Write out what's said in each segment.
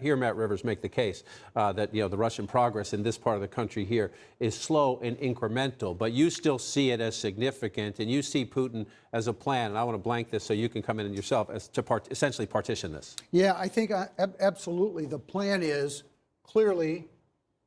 hear Matt Rivers make the case that the Russian progress in this part of the country here is slow and incremental, but you still see it as significant, and you see Putin as a plan. And I want to blank this so you can come in yourself as to essentially partition this. Yeah, I think absolutely. The plan is clearly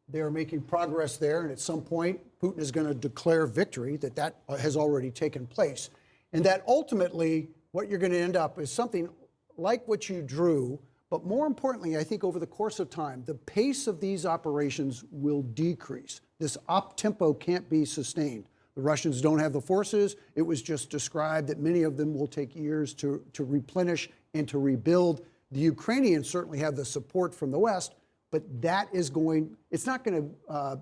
they're making progress there, and at some point Putin is going to declare victory. That has already taken place, and that ultimately what you're going to end up is something like what you drew, but more importantly, I think over the course of time, the pace of these operations will decrease. This up-tempo can't be sustained. The Russians don't have the forces. It was just described that many of them will take years to replenish and to rebuild. The Ukrainians certainly have the support from the West, but it's not going to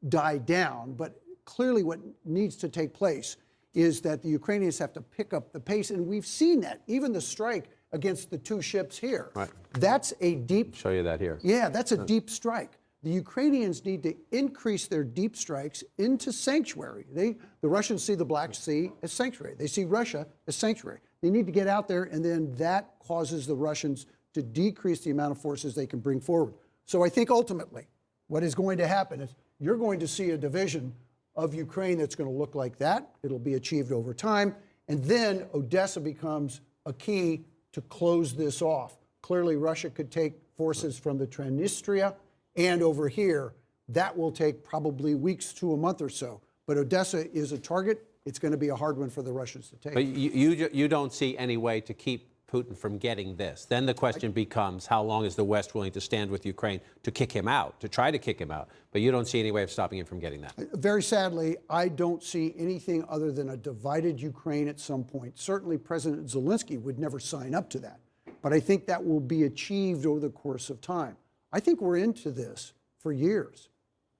die down, but clearly what needs to take place is that the Ukrainians have to pick up the pace, and we've seen that. Even the strike against the two ships here. Right. That's a deep... Show you that here. Yeah, that's a deep strike. The Ukrainians need to increase their deep strikes into sanctuary. The Russians see the Black Sea as sanctuary. They see Russia as sanctuary. They need to get out there, and then that causes the Russians to decrease the amount of forces they can bring forward. So I think ultimately what is going to happen is you're going to see a division of Ukraine that's going to look like that. It'll be achieved over time. And then Odessa becomes a key to close this off. Clearly, Russia could take forces from the Transnistria and over here. That will take probably weeks to a month or so. But Odessa is a target. It's going to be a hard one for the Russians to take. But you don't see any way to keep Putin from getting this. Then the question becomes, how long is the West willing to stand with Ukraine to kick him out, to try to kick him out? But you don't see any way of stopping him from getting that. Very sadly, I don't see anything other than a divided Ukraine at some point. Certainly President Zelensky would never sign up to that. But I think that will be achieved over the course of time. I think we're into this for years.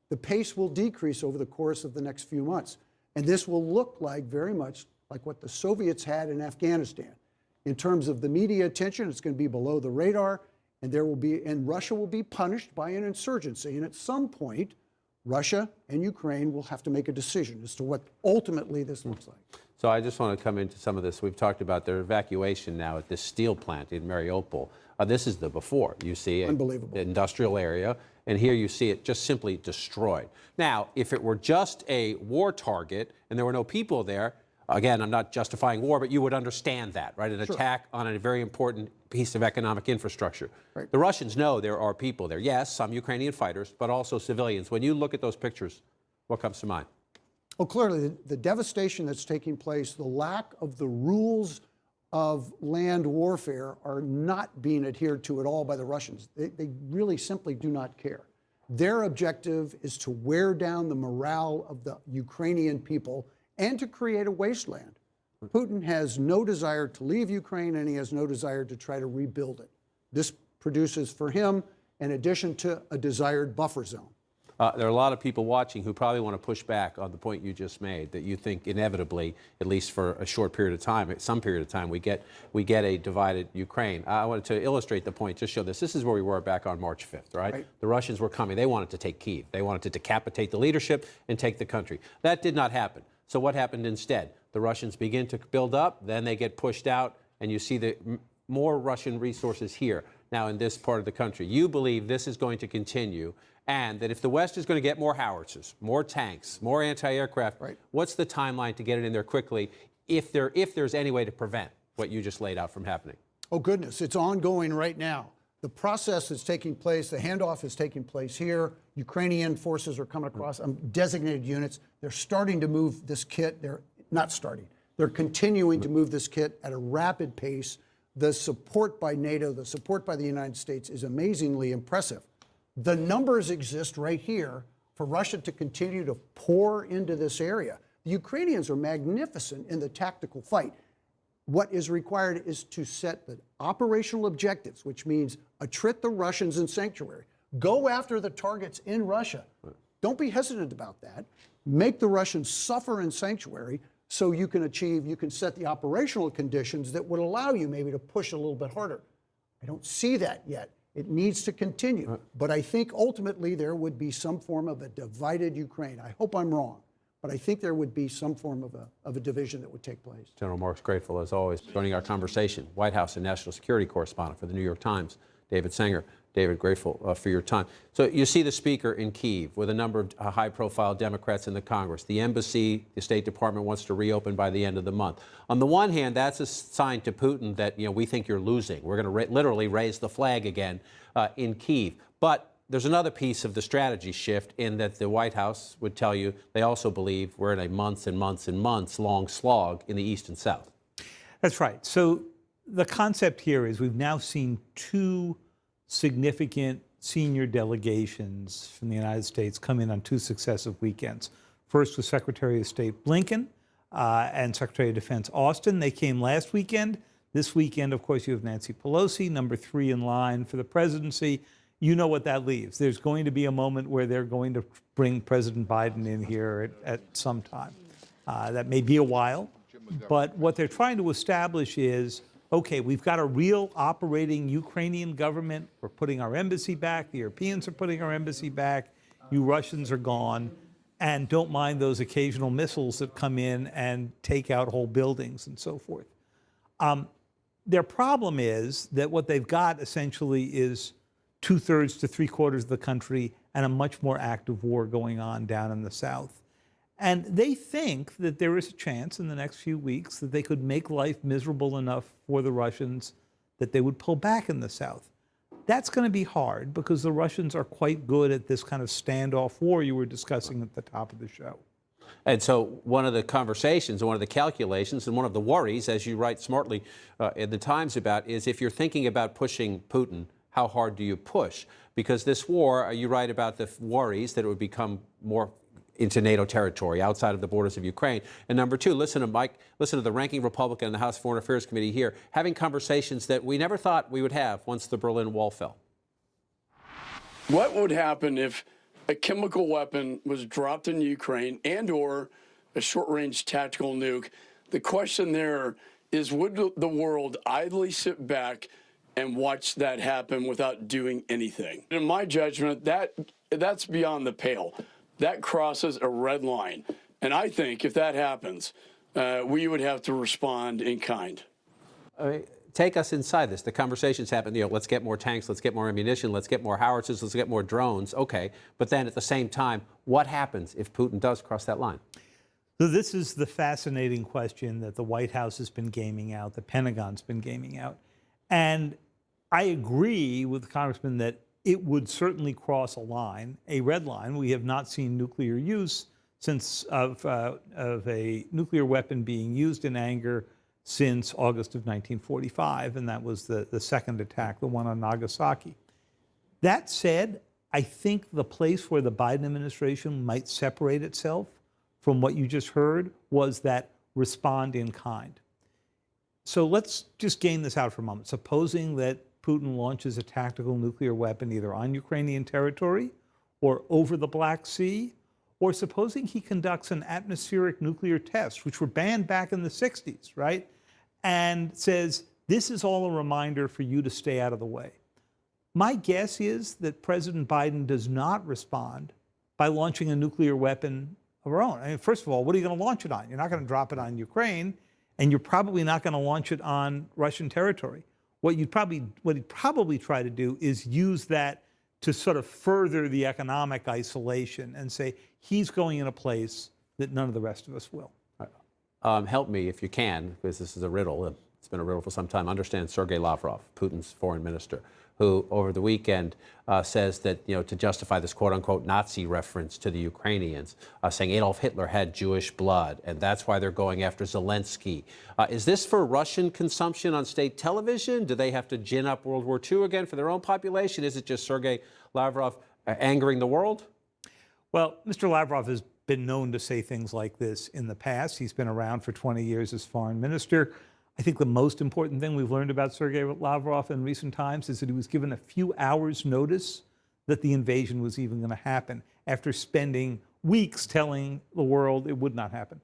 The pace will decrease over the course of the next few months. And this will look like very much like what the Soviets had in Afghanistan. In terms of the media attention, it's going to be below the radar, and Russia will be punished by an insurgency. And at some point, Russia and Ukraine will have to make a decision as to what ultimately this looks like. So I just want to come into some of this. We've talked about their evacuation now at this steel plant in Mariupol. This is the before. You see an industrial area, and here you see it just simply destroyed. Now, if it were just a war target and there were no people there, again, I'm not justifying war, but you would understand that, right? An attack on a very important piece of economic infrastructure. Right. The Russians know there are people there. Yes, some Ukrainian fighters, but also civilians. When you look at those pictures, what comes to mind? Well, clearly, the devastation that's taking place, the lack of the rules of land warfare are not being adhered to at all by the Russians. They really simply do not care. Their objective is to wear down the morale of the Ukrainian people and to create a wasteland. Putin has no desire to leave Ukraine, and he has no desire to try to rebuild it. This produces for him, in addition to a desired buffer zone. There are a lot of people watching who probably want to push back on the point you just made, that you think inevitably, at least for a short period of time, some period of time, we get a divided Ukraine. I wanted to illustrate the point, just show this. This is where we were back on March 5th, right? The Russians were coming. They wanted to take Kyiv. They wanted to decapitate the leadership and take the country. That did not happen. So what happened instead? The Russians begin to build up, then they get pushed out, and you see the more Russian resources here now in this part of the country. You believe this is going to continue, and that if the West is going to get more howitzers, more tanks, more anti-aircraft, what's the timeline to get it in there quickly if there's any way to prevent what you just laid out from happening? Oh, goodness, it's ongoing right now. The process is taking place. The handoff is taking place here. Ukrainian forces are coming across designated units. They're starting to move this kit. They're not starting. They're continuing to move this kit at a rapid pace. The support by NATO, the support by the United States is amazingly impressive. The numbers exist right here for Russia to continue to pour into this area. The Ukrainians are magnificent in the tactical fight. What is required is to set the operational objectives, which means attrit the Russians in sanctuary. Go after the targets in Russia. Don't be hesitant about that. Make the Russians suffer in sanctuary so you can set the operational conditions that would allow you maybe to push a little bit harder. I don't see that yet. It needs to continue. But I think ultimately there would be some form of a divided Ukraine. I hope I'm wrong. But I think there would be some form of a division that would take place. General Mark's grateful, as always, joining our conversation. White House and national security correspondent for the New York Times, David Sanger. David, grateful for your time. So you see the speaker in Kyiv with a number of high-profile Democrats in the Congress. The embassy, the State Department wants to reopen by the end of the month. On the one hand, that's a sign to Putin that, we think you're losing. We're going to literally raise the flag again in Kyiv. But there's another piece of the strategy shift in that the White House would tell you they also believe we're in a months and months and months long slog in the East and South. That's right. So the concept here is we've now seen two significant senior delegations from the United States come in on two successive weekends. First was Secretary of State Blinken and Secretary of Defense Austin. They came last weekend. This weekend, of course, you have Nancy Pelosi, number 3 in line for the presidency. You know what that leaves. There's going to be a moment where they're going to bring President Biden in here at some time. That may be a while, but what they're trying to establish is, okay, we've got a real operating Ukrainian government. We're putting our embassy back. The Europeans are putting our embassy back. You Russians are gone. And don't mind those occasional missiles that come in and take out whole buildings and so forth. Their problem is that what they've got essentially is 2/3 to 3/4 of the country and a much more active war going on down in the south. And they think that there is a chance in the next few weeks that they could make life miserable enough for the Russians that they would pull back in the south. That's going to be hard because the Russians are quite good at this kind of standoff war you were discussing at the top of the show. And so one of the conversations, one of the calculations, and one of the worries, as you write smartly in the Times about, is if you're thinking about pushing Putin, how hard do you push? Because this war, you write about the worries that it would become more into NATO territory, outside of the borders of Ukraine. And number two, listen to the ranking Republican in the House Foreign Affairs Committee here, having conversations that we never thought we would have once the Berlin Wall fell. What would happen if a chemical weapon was dropped in Ukraine and or a short-range tactical nuke? The question there is, would the world idly sit back and watch that happen without doing anything? In my judgment, that's beyond the pale. That crosses a red line. And I think if that happens, we would have to respond in kind. Take us inside this. The conversations happen, let's get more tanks, let's get more ammunition, let's get more howitzers, let's get more drones. Okay. But then at the same time, what happens if Putin does cross that line? So this is the fascinating question that the White House has been gaming out, the Pentagon's been gaming out. And I agree with the Congressman that it would certainly cross a line, a red line. We have not seen nuclear use since of a nuclear weapon being used in anger since August of 1945, and that was the second attack, the one on Nagasaki. That said, I think the place where the Biden administration might separate itself from what you just heard was that respond in kind. So let's just game this out for a moment. Supposing that Putin launches a tactical nuclear weapon either on Ukrainian territory or over the Black Sea, or supposing he conducts an atmospheric nuclear test, which were banned back in the 60s, right? And says, this is all a reminder for you to stay out of the way. My guess is that President Biden does not respond by launching a nuclear weapon of our own. I mean, first of all, what are you going to launch it on? You're not going to drop it on Ukraine, and you're probably not going to launch it on Russian territory. What he'd probably try to do is use that to sort of further the economic isolation and say he's going in a place that none of the rest of us will. Help me if you can, because this is a riddle. It's been a riddle for some time. Understand Sergei Lavrov, Putin's foreign minister, who over the weekend says that, to justify this quote-unquote Nazi reference to the Ukrainians, saying Adolf Hitler had Jewish blood, and that's why they're going after Zelensky. Is this for Russian consumption on state television? Do they have to gin up World War II again for their own population? Is it just Sergei Lavrov angering the world? Well, Mr. Lavrov has been known to say things like this in the past. He's been around for 20 years as foreign minister. I think the most important thing we've learned about Sergei Lavrov in recent times is that he was given a few hours' notice that the invasion was even going to happen after spending weeks telling the world it would not happen.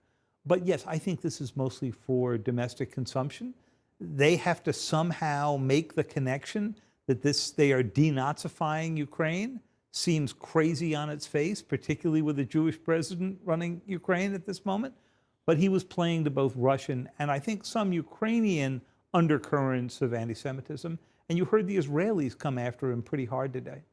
But yes, I think this is mostly for domestic consumption. They have to somehow make the connection that they are denazifying Ukraine. Seems crazy on its face, particularly with a Jewish president running Ukraine at this moment. But he was playing to both Russian and I think some Ukrainian undercurrents of anti-Semitism. And you heard the Israelis come after him pretty hard today.